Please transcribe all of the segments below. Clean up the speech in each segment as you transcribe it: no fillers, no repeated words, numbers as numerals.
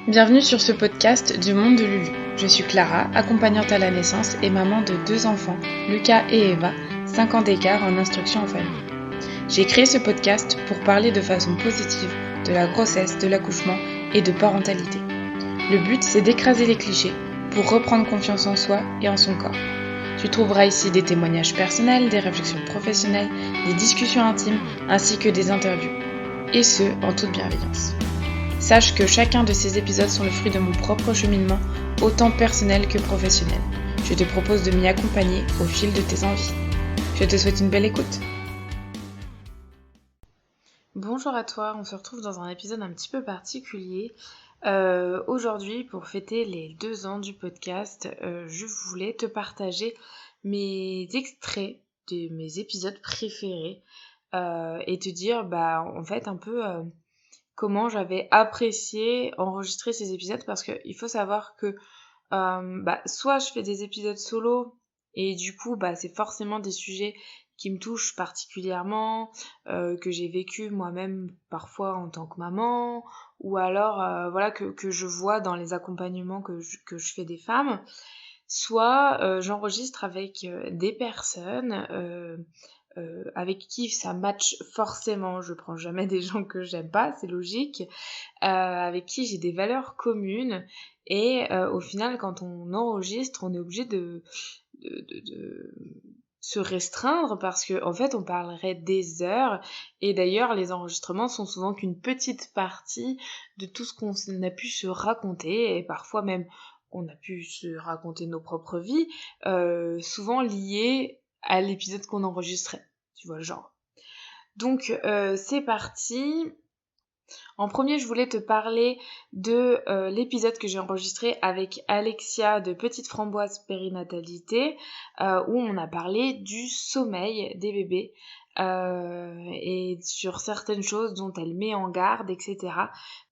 Bienvenue sur ce podcast du monde de Lulu. Je suis Clara, accompagnante à la naissance et maman de 2 enfants, Lucas et Eva, 5 ans d'écart en instruction en famille. J'ai créé ce podcast pour parler de façon positive de la grossesse, de l'accouchement et de parentalité. Le but, c'est d'écraser les clichés pour reprendre confiance en soi et en son corps. Tu trouveras ici des témoignages personnels, des réflexions professionnelles, des discussions intimes ainsi que des interviews. Et ce, en toute bienveillance. Sache que chacun de ces épisodes sont le fruit de mon propre cheminement, autant personnel que professionnel. Je te propose de m'y accompagner au fil de tes envies. Je te souhaite une belle écoute. Bonjour à toi, on se retrouve dans un épisode un petit peu particulier. Aujourd'hui, pour fêter les 2 ans du podcast, je voulais te partager mes extraits de mes épisodes préférés et te dire en fait un peu comment j'avais apprécié enregistrer ces épisodes, parce qu'il faut savoir que soit je fais des épisodes solo et du coup c'est forcément des sujets qui me touchent particulièrement, que j'ai vécu moi-même parfois en tant que maman, ou alors que je vois dans les accompagnements que je fais des femmes, soit j'enregistre avec des personnes avec qui ça match forcément. Je prends jamais des gens que j'aime pas, c'est logique, avec qui j'ai des valeurs communes, et au final quand on enregistre on est obligé de se restreindre, parce que en fait on parlerait des heures, et d'ailleurs les enregistrements sont souvent qu'une petite partie de tout ce qu'on a pu se raconter, et parfois même on a pu se raconter nos propres vies, souvent liées à l'épisode qu'on enregistrait, tu vois le genre. Donc c'est parti. En premier, je voulais te parler de l'épisode que j'ai enregistré avec Alexia de Petite Framboise Périnatalité, où on a parlé du sommeil des bébés et sur certaines choses dont elle met en garde, etc.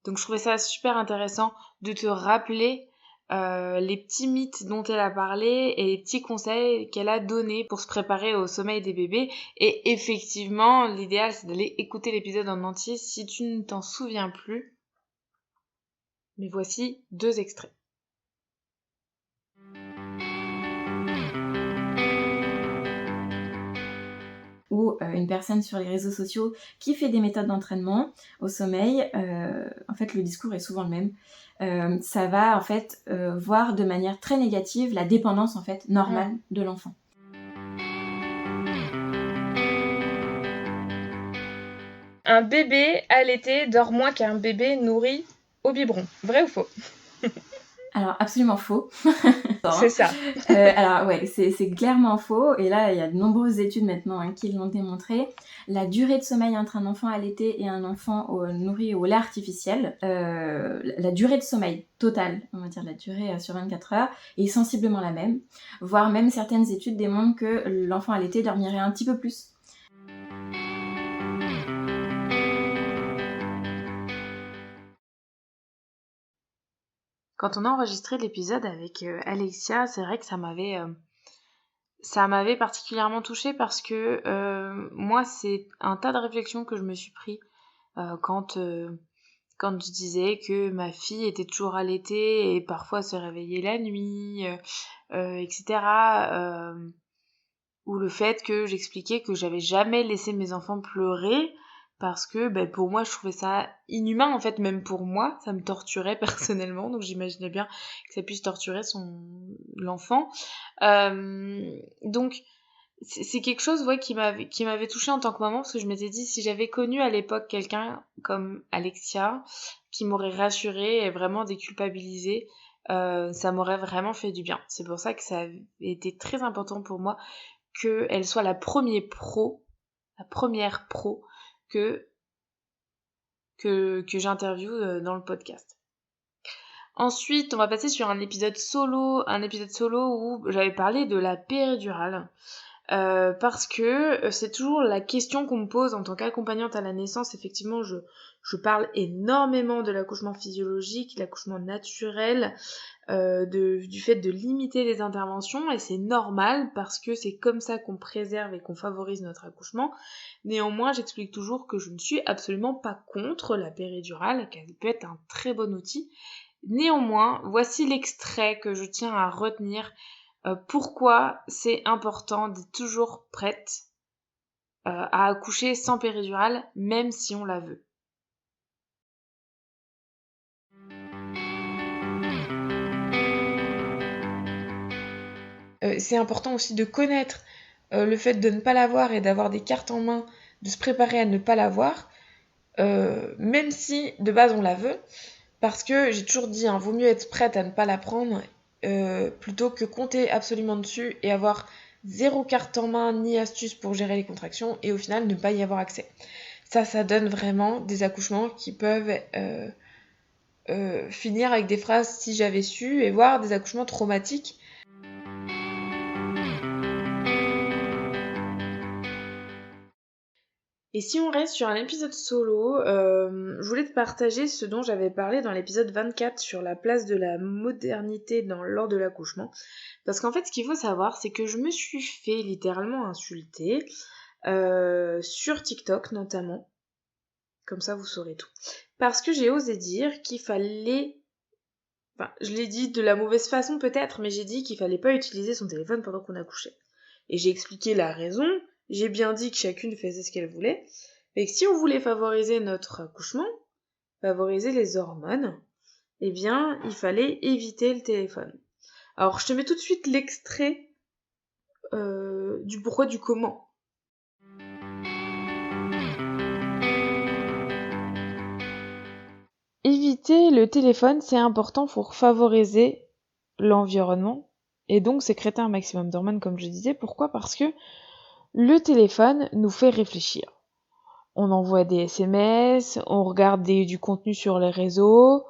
Donc je trouvais ça super intéressant de te rappeler les petits mythes dont elle a parlé et les petits conseils qu'elle a donnés pour se préparer au sommeil des bébés. Et effectivement, l'idéal, c'est d'aller écouter l'épisode en entier si tu ne t'en souviens plus. Mais voici 2 extraits. Ou une personne sur les réseaux sociaux qui fait des méthodes d'entraînement au sommeil, en fait le discours est souvent le même. Ça va en fait voir de manière très négative la dépendance en fait normale de l'enfant. Un bébé allaité dort moins qu'un bébé nourri au biberon. Vrai ou faux ? Alors absolument faux. C'est ça. Alors ouais, c'est clairement faux, et là il y a de nombreuses études maintenant qui l'ont démontré. La durée de sommeil entre un enfant allaité et un enfant nourri au lait artificiel, la durée de sommeil totale, on va dire la durée sur 24 heures, est sensiblement la même, voire même certaines études démontrent que l'enfant allaité dormirait un petit peu plus. Quand on a enregistré l'épisode avec Alexia, c'est vrai que ça m'avait particulièrement touchée, parce que moi c'est un tas de réflexions que je me suis pris quand je disais que ma fille était toujours allaitée et parfois se réveillait la nuit, etc. Ou le fait que j'expliquais que j'avais jamais laissé mes enfants pleurer, parce que pour moi je trouvais ça inhumain, en fait, même pour moi ça me torturait personnellement, donc j'imaginais bien que ça puisse torturer l'enfant. Donc c'est quelque chose qui m'avait touchée en tant que maman, parce que je m'étais dit, si j'avais connu à l'époque quelqu'un comme Alexia qui m'aurait rassurée et vraiment déculpabilisée, ça m'aurait vraiment fait du bien. C'est pour ça que ça a été très important pour moi qu'elle soit la première pro que j'interviewe dans le podcast. Ensuite, on va passer sur un épisode solo où j'avais parlé de la péridurale. Parce que c'est toujours la question qu'on me pose en tant qu'accompagnante à la naissance. Effectivement, je parle énormément de l'accouchement physiologique, l'accouchement naturel, du fait de limiter les interventions, et c'est normal parce que c'est comme ça qu'on préserve et qu'on favorise notre accouchement. Néanmoins, j'explique toujours que je ne suis absolument pas contre la péridurale, qu'elle peut être un très bon outil, Néanmoins, voici l'extrait que je tiens à retenir. Pourquoi c'est important d'être toujours prête à accoucher sans péridurale, même si on la veut. C'est important aussi de connaître le fait de ne pas l'avoir et d'avoir des cartes en main, de se préparer à ne pas l'avoir, même si de base on la veut, parce que j'ai toujours dit, vaut mieux être prête à ne pas la prendre plutôt que compter absolument dessus et avoir zéro carte en main ni astuce pour gérer les contractions et au final ne pas y avoir accès. Ça donne vraiment des accouchements qui peuvent finir avec des phrases si j'avais su et voire des accouchements traumatiques. Et si on reste sur un épisode solo, je voulais te partager ce dont j'avais parlé dans l'épisode 24 sur la place de la modernité lors de l'accouchement. Parce qu'en fait, ce qu'il faut savoir, c'est que je me suis fait littéralement insulter, sur TikTok notamment. Comme ça, vous saurez tout. Parce que j'ai osé dire qu'il fallait... Enfin, je l'ai dit de la mauvaise façon peut-être, mais j'ai dit qu'il fallait pas utiliser son téléphone pendant qu'on accouchait. Et j'ai expliqué la raison, j'ai bien dit que chacune faisait ce qu'elle voulait, mais que si on voulait favoriser notre accouchement, favoriser les hormones, eh bien, il fallait éviter le téléphone. Alors, je te mets tout de suite l'extrait du pourquoi du comment. Éviter le téléphone, c'est important pour favoriser l'environnement et donc sécréter un maximum d'hormones, comme je disais. Pourquoi ? Parce que le téléphone nous fait réfléchir. On envoie des SMS, on regarde du contenu sur les réseaux,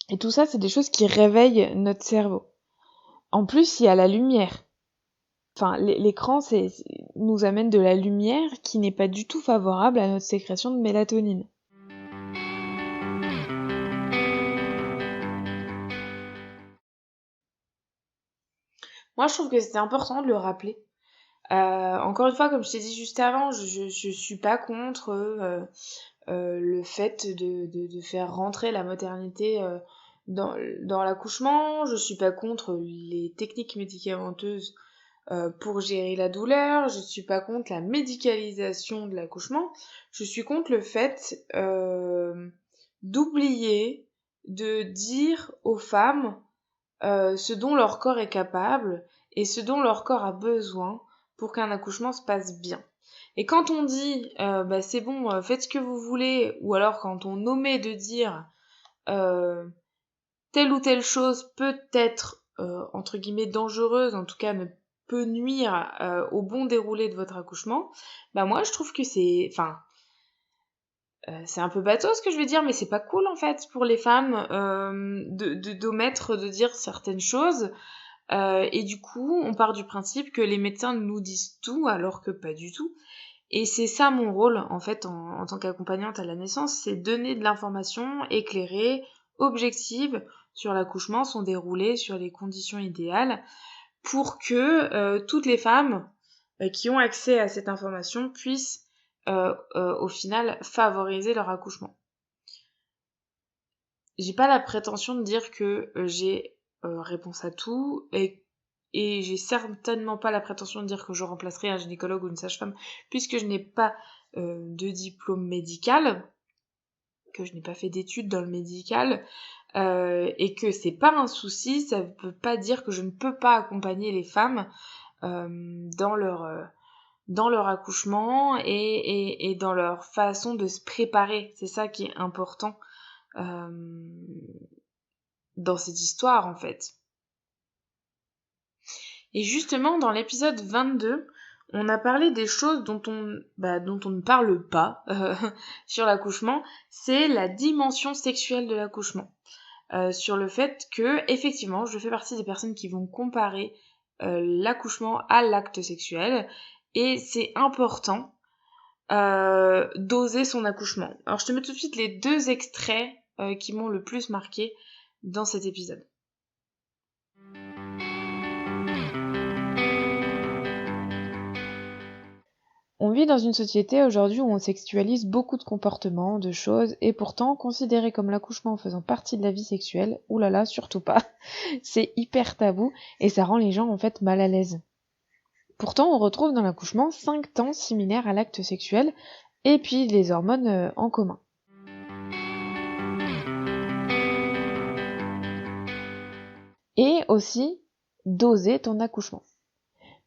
et tout ça, c'est des choses qui réveillent notre cerveau. En plus, il y a la lumière. Enfin, l'écran nous amène de la lumière qui n'est pas du tout favorable à notre sécrétion de mélatonine. Moi, je trouve que c'est important de le rappeler. Encore une fois, comme je t'ai dit juste avant, je suis pas contre le fait de faire rentrer la maternité dans l'accouchement. Je suis pas contre les techniques médicamenteuses pour gérer la douleur. Je suis pas contre la médicalisation de l'accouchement. Je suis contre le fait d'oublier de dire aux femmes ce dont leur corps est capable et ce dont leur corps a besoin pour qu'un accouchement se passe bien. Et quand on dit c'est bon, faites ce que vous voulez, ou alors quand on omet de dire telle ou telle chose peut être entre guillemets dangereuse, en tout cas ne peut nuire au bon déroulé de votre accouchement, moi je trouve que c'est un peu bateau ce que je vais dire, mais c'est pas cool en fait pour les femmes d'omettre de dire certaines choses. Et du coup, on part du principe que les médecins nous disent tout, alors que pas du tout. Et c'est ça mon rôle, en fait, en tant qu'accompagnante à la naissance, c'est donner de l'information éclairée, objective, sur l'accouchement, son déroulé, sur les conditions idéales, pour que toutes les femmes qui ont accès à cette information puissent, au final, favoriser leur accouchement. J'ai pas la prétention de dire que j'ai réponse à tout et j'ai certainement pas la prétention de dire que je remplacerai un gynécologue ou une sage-femme puisque je n'ai pas de diplôme médical, que je n'ai pas fait d'études dans le médical et que c'est pas un souci, ça ne veut pas dire que je ne peux pas accompagner les femmes dans leur accouchement et dans leur façon de se préparer. C'est ça qui est important dans cette histoire en fait. Et justement dans l'épisode 22, on a parlé des choses dont on ne parle pas sur l'accouchement, c'est la dimension sexuelle de l'accouchement. Sur le fait que, effectivement, je fais partie des personnes qui vont comparer l'accouchement à l'acte sexuel, et c'est important d'oser son accouchement. Alors je te mets tout de suite les 2 extraits qui m'ont le plus marqué dans cet épisode. On vit dans une société aujourd'hui où on sexualise beaucoup de comportements, de choses, et pourtant considérer comme l'accouchement faisant partie de la vie sexuelle, oulala, surtout pas. C'est hyper tabou et ça rend les gens en fait mal à l'aise. Pourtant, on retrouve dans l'accouchement 5 temps similaires à l'acte sexuel et puis les hormones en commun. Et aussi, doser ton accouchement.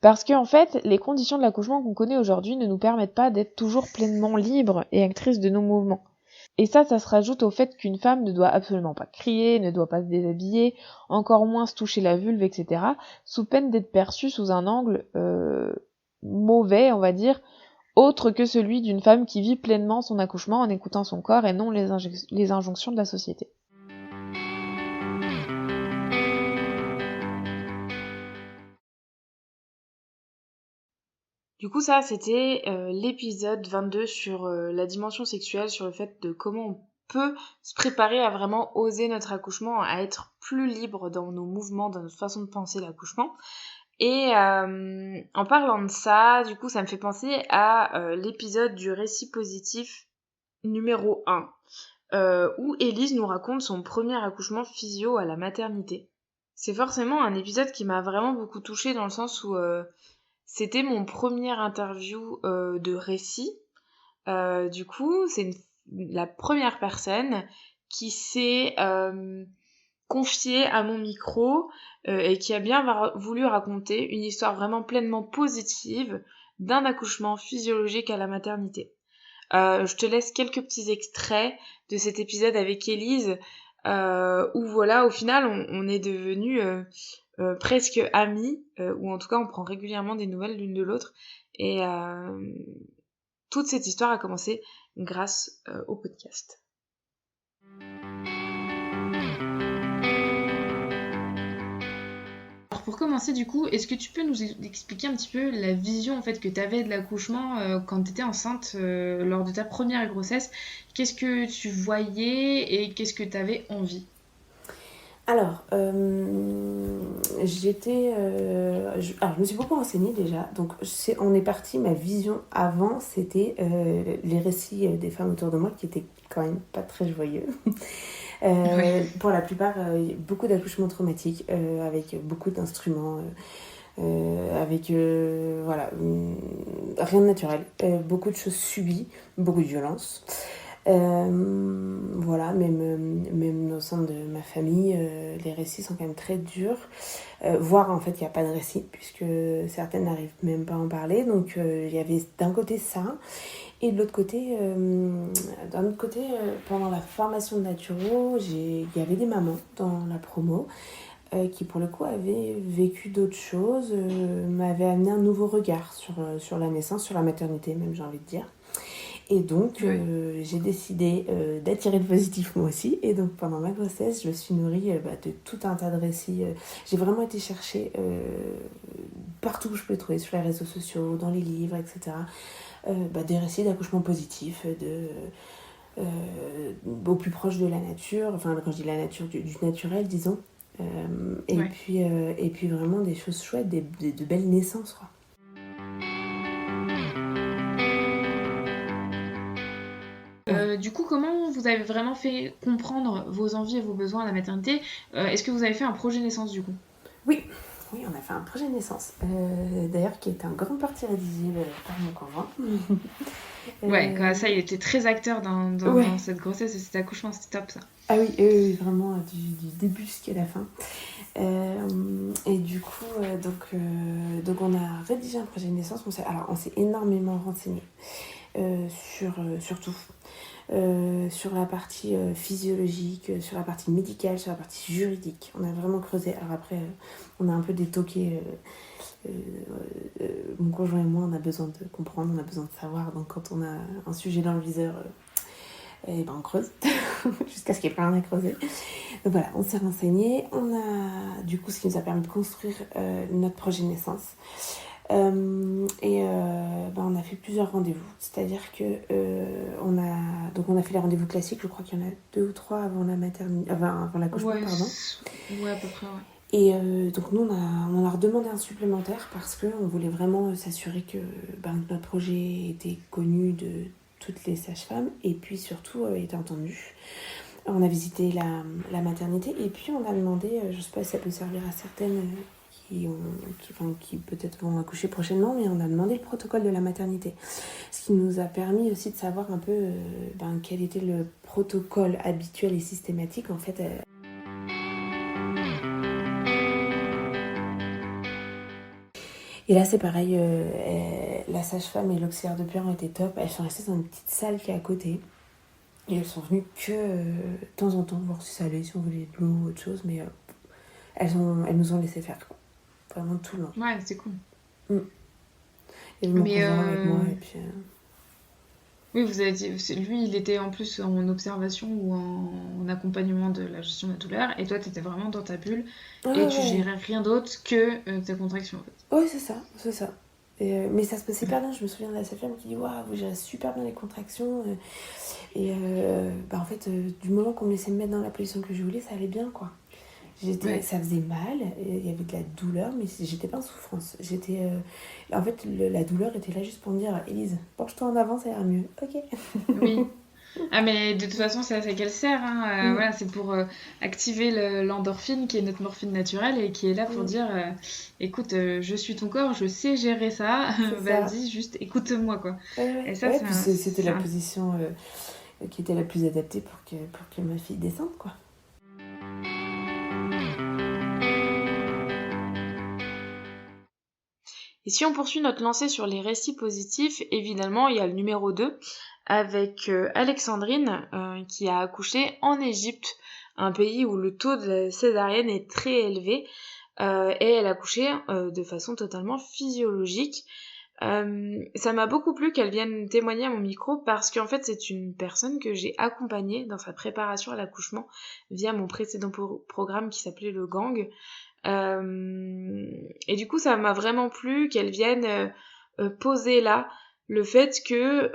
Parce que, en fait, les conditions de l'accouchement qu'on connaît aujourd'hui ne nous permettent pas d'être toujours pleinement libres et actrices de nos mouvements. Et ça se rajoute au fait qu'une femme ne doit absolument pas crier, ne doit pas se déshabiller, encore moins se toucher la vulve, etc., sous peine d'être perçue sous un angle mauvais, on va dire, autre que celui d'une femme qui vit pleinement son accouchement en écoutant son corps et non les injonctions de la société. Du coup, ça, c'était l'épisode 22 sur la dimension sexuelle, sur le fait de comment on peut se préparer à vraiment oser notre accouchement, à être plus libre dans nos mouvements, dans notre façon de penser l'accouchement. Et en parlant de ça, du coup, ça me fait penser à l'épisode du récit positif numéro 1, où Élise nous raconte son premier accouchement physio à la maternité. C'est forcément un épisode qui m'a vraiment beaucoup touchée dans le sens où c'était mon premier interview de récit. Du coup, c'est la première personne qui s'est confiée à mon micro et qui a bien voulu raconter une histoire vraiment pleinement positive d'un accouchement physiologique à la maternité. Je te laisse quelques petits extraits de cet épisode avec Élise où voilà, au final, on est devenus presque amies, ou en tout cas on prend régulièrement des nouvelles l'une de l'autre. Et toute cette histoire a commencé grâce au podcast. Alors pour commencer du coup, est-ce que tu peux nous expliquer un petit peu la vision en fait que tu avais de l'accouchement quand tu étais enceinte lors de ta première grossesse? Qu'est-ce que tu voyais et qu'est-ce que tu avais envie? Alors, je me suis beaucoup renseignée déjà. Donc, on est parti, ma vision avant, c'était les récits des femmes autour de moi qui étaient quand même pas très joyeux. Ouais. Pour la plupart, beaucoup d'accouchements traumatiques avec beaucoup d'instruments. Avec voilà, rien de naturel, beaucoup de choses subies, beaucoup de violence. Voilà, même au sein de ma famille, les récits sont quand même très durs. Voire en fait, il n'y a pas de récit, puisque certaines n'arrivent même pas à en parler. Donc, il y avait d'un côté ça. Et de l'autre côté, pendant la formation de naturo, il y avait des mamans dans la promo qui pour le coup avaient vécu d'autres choses, m'avaient amené un nouveau regard sur la naissance, sur la maternité même, j'ai envie de dire. Et donc, j'ai décidé d'attirer le positif moi aussi. Et donc, pendant ma grossesse, je me suis nourrie de tout un tas de récits. J'ai vraiment été chercher partout où je peux trouver, sur les réseaux sociaux, dans les livres, etc. Des récits d'accouchement positif, au plus proche de la nature. Enfin, quand je dis la nature, du naturel, disons. Et puis vraiment des choses chouettes, de belles naissances, quoi. Du coup, comment vous avez vraiment fait comprendre vos envies et vos besoins à la maternité? Est-ce que vous avez fait un projet naissance du coup? Oui, on a fait un projet de naissance. D'ailleurs, qui est en grande partie rédigé par mon conjoint. Ouais, ça, il était très acteur dans cette grossesse et cet accouchement, c'était top ça. Ah oui, vraiment du début jusqu'à la fin. Et du coup, donc on a rédigé un projet de naissance. On s'est énormément renseigné sur tout. Sur la partie physiologique, sur la partie médicale, sur la partie juridique. On a vraiment creusé. Alors après, on a un peu détoqué. Mon conjoint et moi, on a besoin de comprendre, on a besoin de savoir. Donc quand on a un sujet dans le viseur, on creuse jusqu'à ce qu'il n'y ait plus rien à creuser. Donc voilà, on s'est renseigné. On a du coup ce qui nous a permis de construire notre projet de naissance. On a fait plusieurs rendez-vous, c'est-à-dire que on a fait les rendez-vous classiques, je crois qu'il y en a 2 ou 3 avant la maternité, avant l'accouchement, pardon. Ouais, à peu près, ouais. Et donc nous, on a redemandé un supplémentaire parce qu'on voulait vraiment s'assurer que notre projet était connu de toutes les sages-femmes et puis surtout était entendu. On a visité la maternité et puis on a demandé, je ne sais pas si ça peut servir à certaines qui peut-être vont accoucher prochainement, mais on a demandé le protocole de la maternité. Ce qui nous a permis aussi de savoir un peu quel était le protocole habituel et systématique en fait. Et là, c'est pareil, la sage-femme et l'auxiliaire de père étaient top. Elles sont restées dans une petite salle qui est à côté. Et elles sont venues que de temps en temps voir si ça allait, si on voulait de l'eau ou autre chose. Mais elles nous ont laissé faire, quoi. Vraiment tout le long. Ouais, c'est cool. Et mon conjoint avec moi. Et puis, Oui, vous avez dit, lui, il était en plus en observation ou en accompagnement de la gestion de la douleur, et toi, t'étais vraiment dans ta bulle, et tu gérais rien d'autre que tes contractions, en fait. Oui, c'est ça. Et, mais ça se passait super bien. Je me souviens de la sage-femme qui dit waouh, vous gérez super bien les contractions. Et en fait, du moment qu'on me laissait me mettre dans la position que je voulais, ça allait bien, quoi. Ça faisait mal, il y avait de la douleur, mais j'étais pas en souffrance. En fait, la douleur était là juste pour me dire Élise, penche-toi en avant, ça ira mieux. Ok. Oui. Ah, mais de toute façon, c'est à ça qu'elle sert. Hein. Voilà, c'est pour activer l'endorphine, qui est notre morphine naturelle, et qui est là pour dire écoute, je suis ton corps, je sais gérer ça, vas-y, juste écoute-moi, quoi. Et ça, c'était la position qui était la plus adaptée pour que ma fille descende, quoi. Et si on poursuit notre lancée sur les récits positifs, évidemment, il y a le numéro 2 avec Alexandrine qui a accouché en Égypte, un pays où le taux de la césarienne est très élevé, et elle a accouché de façon totalement physiologique. Ça m'a beaucoup plu qu'elle vienne témoigner à mon micro parce qu'en fait c'est une personne que j'ai accompagnée dans sa préparation à l'accouchement via mon précédent programme qui s'appelait le Gang. Et du coup, ça m'a vraiment plu qu'elle vienne poser là le fait que,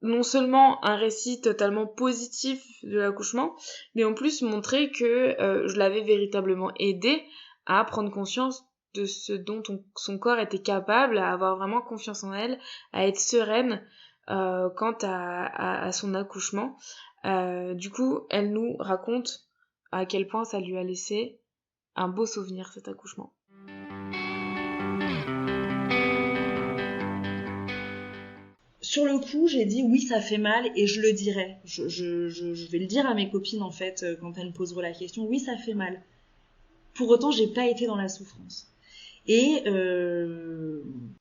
non seulement un récit totalement positif de l'accouchement, mais en plus montrer que je l'avais véritablement aidée à prendre conscience de ce dont son corps était capable, à avoir vraiment confiance en elle, à être sereine quant à son accouchement. Du coup, elle nous raconte à quel point ça lui a laissé un beau souvenir, cet accouchement. Sur le coup, j'ai dit oui, ça fait mal et je le dirai. Je vais le dire à mes copines en fait quand elles me poseront la question. Oui, ça fait mal. Pour autant, j'ai pas été dans la souffrance. Et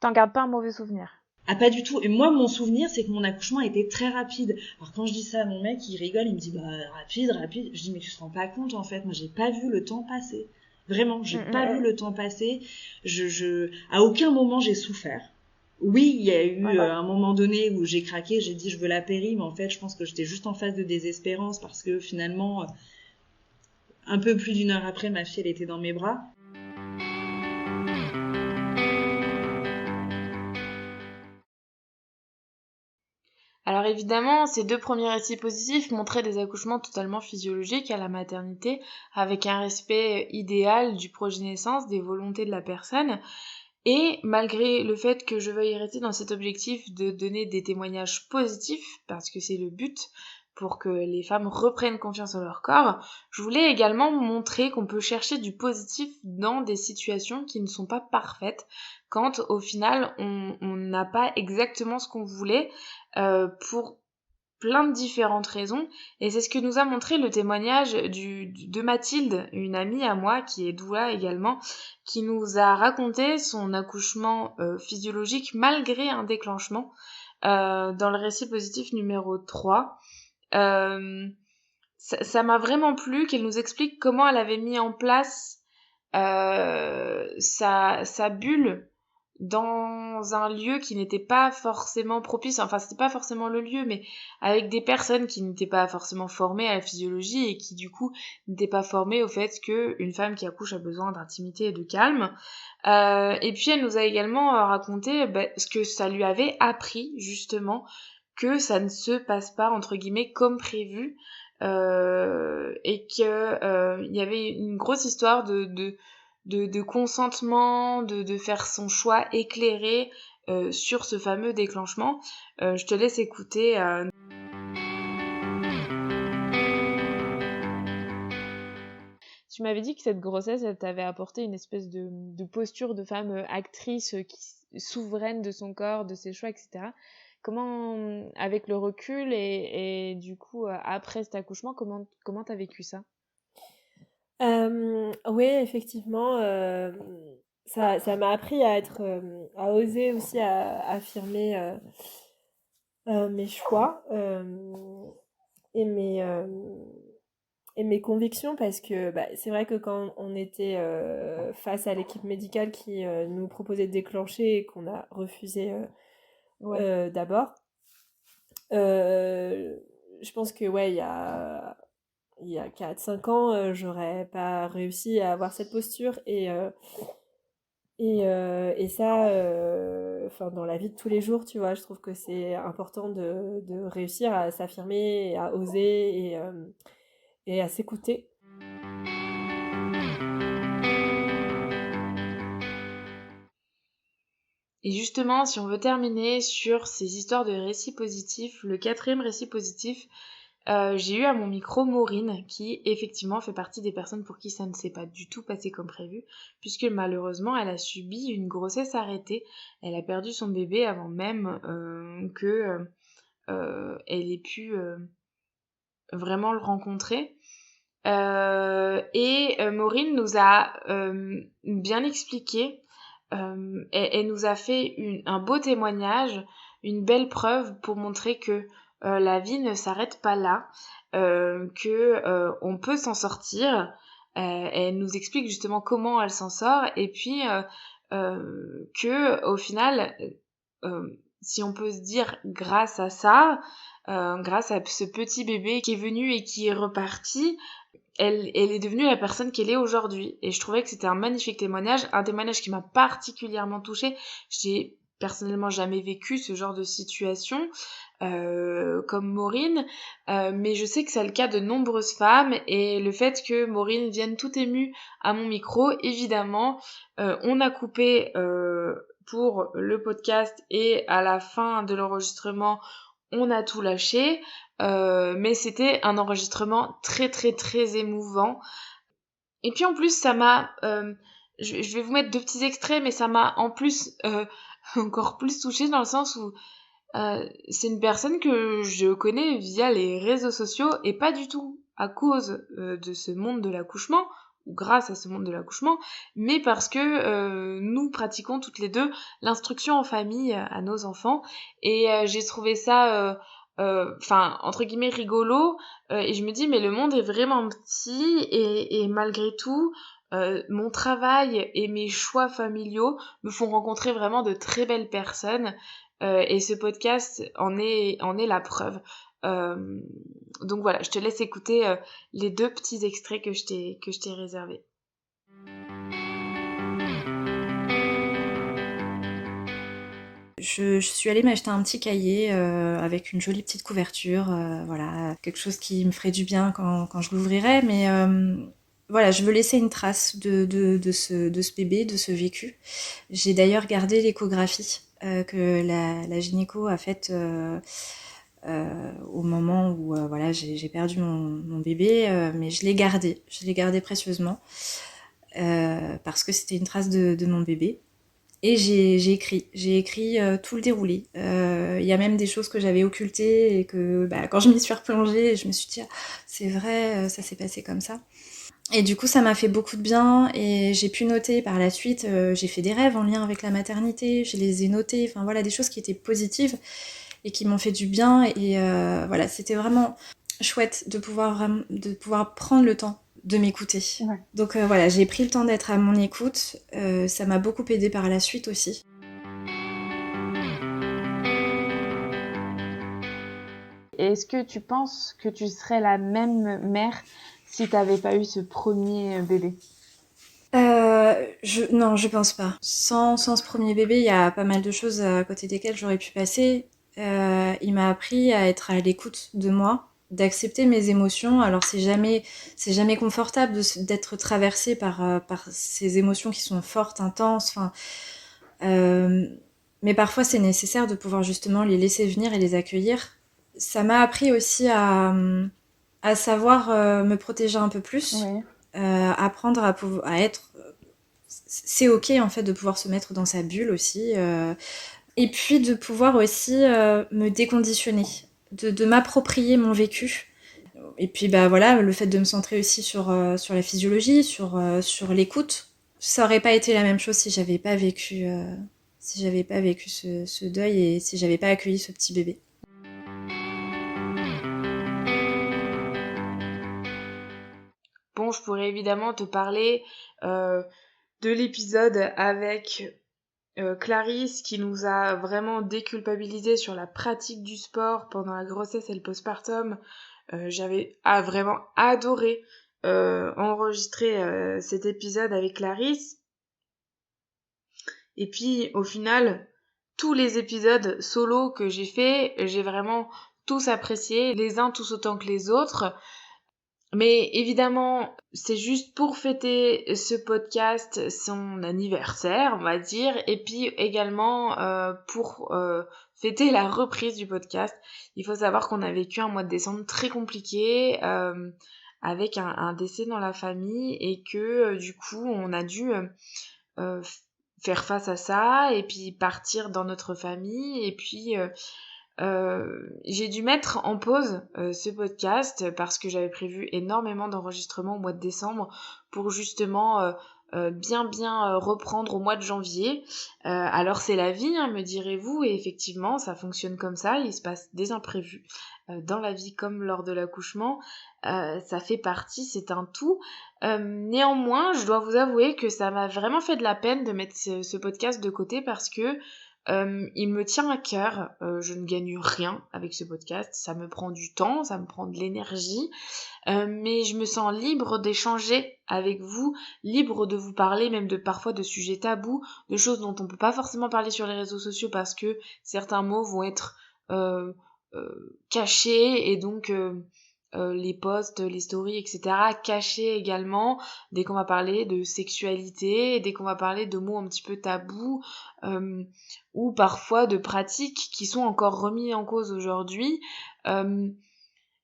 T'en gardes pas un mauvais souvenir? Ah, pas du tout. Et moi, mon souvenir, c'est que mon accouchement était très rapide. Alors quand je dis ça à mon mec, il rigole, il me dit bah rapide. Je dis mais tu te rends pas compte en fait. Moi, j'ai pas vu le temps passer. Vraiment, j'ai pas vu le temps passer. À aucun moment j'ai souffert. Oui, il y a eu un moment donné où j'ai craqué, j'ai dit je veux la péri, mais en fait je pense que j'étais juste en phase de désespérance parce que finalement, un peu plus d'1 heure après, ma fille elle était dans mes bras. Alors évidemment, ces 2 premiers récits positifs montraient des accouchements totalement physiologiques à la maternité, avec un respect idéal du projet naissance, des volontés de la personne. Et malgré le fait que je veuille rester dans cet objectif de donner des témoignages positifs, parce que c'est le but pour que les femmes reprennent confiance en leur corps, je voulais également montrer qu'on peut chercher du positif dans des situations qui ne sont pas parfaites, quand au final on n'a pas exactement ce qu'on voulait, pour plein de différentes raisons, et c'est ce que nous a montré le témoignage de Mathilde, une amie à moi qui est doula également, qui nous a raconté son accouchement physiologique malgré un déclenchement dans le récit positif numéro 3. Ça m'a vraiment plu qu'elle nous explique comment elle avait mis en place sa bulle dans un lieu qui n'était pas forcément propice, enfin c'était pas forcément le lieu, mais avec des personnes qui n'étaient pas forcément formées à la physiologie et qui du coup n'étaient pas formées au fait qu'une femme qui accouche a besoin d'intimité et de calme. Et puis elle nous a également raconté ce que ça lui avait appris justement, que ça ne se passe pas entre guillemets comme prévu, et que il y avait une grosse histoire de consentement, de faire son choix éclairé sur ce fameux déclenchement. Je te laisse écouter. Tu m'avais dit que cette grossesse, elle t'avait apporté une espèce de posture de femme actrice souveraine de son corps, de ses choix, etc. Comment, avec le recul et du coup, après cet accouchement, comment t'as vécu ça? Oui, effectivement, ça m'a appris à être, à oser aussi à affirmer, mes choix, et mes convictions parce que, bah, c'est vrai que quand on était, face à l'équipe médicale qui, nous proposait de déclencher et qu'on a refusé, Ouais. d'abord, heu, je pense que ouais, il y a 4-5 ans, j'aurais pas réussi à avoir cette posture et ça, enfin, dans la vie de tous les jours, tu vois? Je trouve que c'est important de réussir à s'affirmer et à oser et à s'écouter. Et justement, si on veut terminer sur ces histoires de récits positifs, le 4e récit positif, j'ai eu à mon micro Maureen, qui effectivement fait partie des personnes pour qui ça ne s'est pas du tout passé comme prévu, puisque malheureusement elle a subi une grossesse arrêtée. Elle a perdu son bébé avant même que elle ait pu vraiment le rencontrer. Maureen nous a bien expliqué, elle nous a fait un beau témoignage, une belle preuve pour montrer que la vie ne s'arrête pas là, que on peut s'en sortir. Elle nous explique justement comment elle s'en sort et puis que au final, si on peut se dire grâce à ça, grâce à ce petit bébé qui est venu et qui est reparti, elle est devenue la personne qu'elle est aujourd'hui. Et je trouvais que c'était un magnifique témoignage, un témoignage qui m'a particulièrement touchée. J'ai personnellement jamais vécu ce genre de situation comme Maureen, mais je sais que c'est le cas de nombreuses femmes et le fait que Maureen vienne tout émue à mon micro, évidemment, on a coupé pour le podcast et à la fin de l'enregistrement, on a tout lâché. Mais c'était un enregistrement très très très émouvant. Et puis en plus, ça m'a... je vais vous mettre 2 petits extraits, mais ça m'a en plus encore plus touchée dans le sens où c'est une personne que je connais via les réseaux sociaux et pas du tout à cause de ce monde de l'accouchement, ou grâce à ce monde de l'accouchement, mais parce que nous pratiquons toutes les deux l'instruction en famille à nos enfants. Et j'ai trouvé ça enfin entre guillemets rigolo, et je me dis mais le monde est vraiment petit et malgré tout mon travail et mes choix familiaux me font rencontrer vraiment de très belles personnes, et ce podcast en est la preuve. Donc voilà, je te laisse écouter les 2 petits extraits que je t'ai réservés. Je suis allée m'acheter un petit cahier avec une jolie petite couverture, voilà, quelque chose qui me ferait du bien quand je l'ouvrirai, mais voilà, je veux laisser une trace de ce bébé, de ce vécu. J'ai d'ailleurs gardé l'échographie que la gynéco a faite au moment où voilà, j'ai perdu mon bébé, mais je l'ai gardé précieusement parce que c'était une trace de mon bébé. Et j'ai écrit tout le déroulé. Il y a même des choses que j'avais occultées et que quand je m'y suis replongée, je me suis dit ah, c'est vrai, ça s'est passé comme ça. Et du coup, ça m'a fait beaucoup de bien et j'ai pu noter par la suite, j'ai fait des rêves en lien avec la maternité, je les ai notés, enfin voilà, des choses qui étaient positives et qui m'ont fait du bien. Et voilà, c'était vraiment chouette de pouvoir prendre le temps de m'écouter. Ouais. Donc voilà, j'ai pris le temps d'être à mon écoute, ça m'a beaucoup aidée par la suite aussi. Est-ce que tu penses que tu serais la même mère si t'avais pas eu ce premier bébé? Non, je pense pas. Sans ce premier bébé, il y a pas mal de choses à côté desquelles j'aurais pu passer. Il m'a appris à être à l'écoute de moi, d'accepter mes émotions. Alors c'est jamais confortable d'être traversée par ces émotions qui sont fortes, intenses. Enfin, mais parfois c'est nécessaire de pouvoir justement les laisser venir et les accueillir. Ça m'a appris aussi à savoir me protéger un peu plus, apprendre à être. C'est ok en fait de pouvoir se mettre dans sa bulle aussi, et puis de pouvoir aussi me déconditionner, de m'approprier mon vécu. Et puis bah voilà, le fait de me centrer aussi sur la physiologie, sur l'écoute. Ça aurait pas été la même chose si j'avais pas vécu ce deuil et si j'avais pas accueilli ce petit bébé. Bon, je pourrais évidemment te parler de l'épisode avec Clarisse qui nous a vraiment déculpabilisé sur la pratique du sport pendant la grossesse et le postpartum. J'avais vraiment adoré enregistrer cet épisode avec Clarisse. Et puis au final, tous les épisodes solo que j'ai fait, j'ai vraiment tous apprécié, les uns tous autant que les autres. Mais évidemment, c'est juste pour fêter ce podcast, son anniversaire, on va dire, et puis également pour fêter la reprise du podcast. Il faut savoir qu'on a vécu un mois de décembre très compliqué, avec un décès dans la famille, et que du coup, on a dû faire face à ça, et puis partir dans notre famille, et puis... j'ai dû mettre en pause ce podcast parce que j'avais prévu énormément d'enregistrements au mois de décembre pour justement bien reprendre au mois de janvier. Alors c'est la vie, hein, me direz-vous, et effectivement ça fonctionne comme ça, il se passe des imprévus dans la vie comme lors de l'accouchement, ça fait partie, c'est un tout. Néanmoins, je dois vous avouer que ça m'a vraiment fait de la peine de mettre ce podcast de côté parce que il me tient à cœur, je ne gagne rien avec ce podcast, ça me prend du temps, ça me prend de l'énergie, mais je me sens libre d'échanger avec vous, libre de vous parler même parfois de sujets tabous, de choses dont on peut pas forcément parler sur les réseaux sociaux parce que certains mots vont être cachés et donc les posts, les stories, etc. cachés également, dès qu'on va parler de sexualité, dès qu'on va parler de mots un petit peu tabous, ou parfois de pratiques qui sont encore remis en cause aujourd'hui.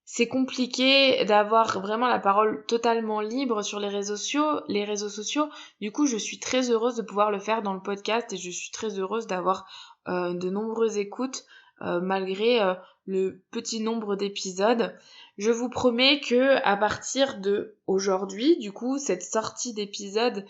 C'est compliqué d'avoir vraiment la parole totalement libre sur les réseaux sociaux. Du coup, je suis très heureuse de pouvoir le faire dans le podcast et je suis très heureuse d'avoir de nombreuses écoutes malgré le petit nombre d'épisodes. Je vous promets que à partir de aujourd'hui, du coup, cette sortie d'épisode,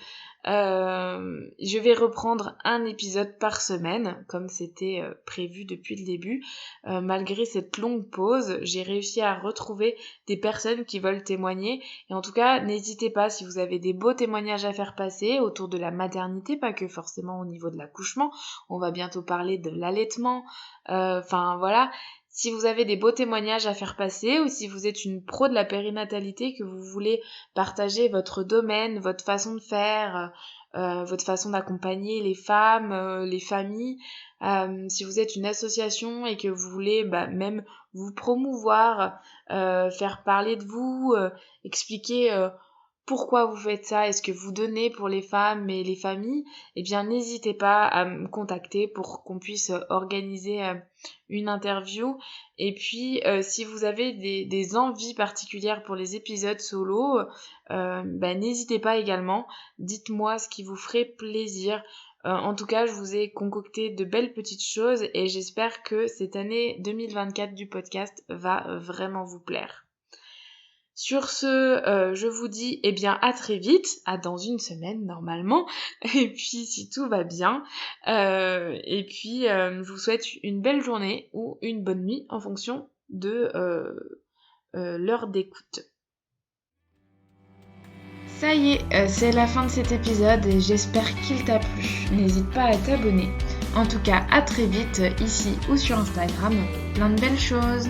je vais reprendre un épisode par semaine, comme c'était prévu depuis le début. Malgré cette longue pause, j'ai réussi à retrouver des personnes qui veulent témoigner. Et en tout cas, n'hésitez pas si vous avez des beaux témoignages à faire passer autour de la maternité, pas que forcément au niveau de l'accouchement. On va bientôt parler de l'allaitement. Enfin voilà. Si vous avez des beaux témoignages à faire passer ou si vous êtes une pro de la périnatalité, que vous voulez partager votre domaine, votre façon de faire, votre façon d'accompagner les femmes, les familles, si vous êtes une association et que vous voulez même vous promouvoir, faire parler de vous, expliquer pourquoi vous faites ça et ce que vous donnez pour les femmes et les familles, eh bien n'hésitez pas à me contacter pour qu'on puisse organiser une interview. Et puis si vous avez des envies particulières pour les épisodes solo, n'hésitez pas également, dites-moi ce qui vous ferait plaisir. En tout cas, je vous ai concocté de belles petites choses et j'espère que cette année 2024 du podcast va vraiment vous plaire. Sur ce, je vous dis à très vite, à dans une semaine normalement, et puis si tout va bien, je vous souhaite une belle journée ou une bonne nuit en fonction de l'heure d'écoute. Ça y est, c'est la fin de cet épisode et j'espère qu'il t'a plu. N'hésite pas à t'abonner. En tout cas, à très vite ici ou sur Instagram. Plein de belles choses.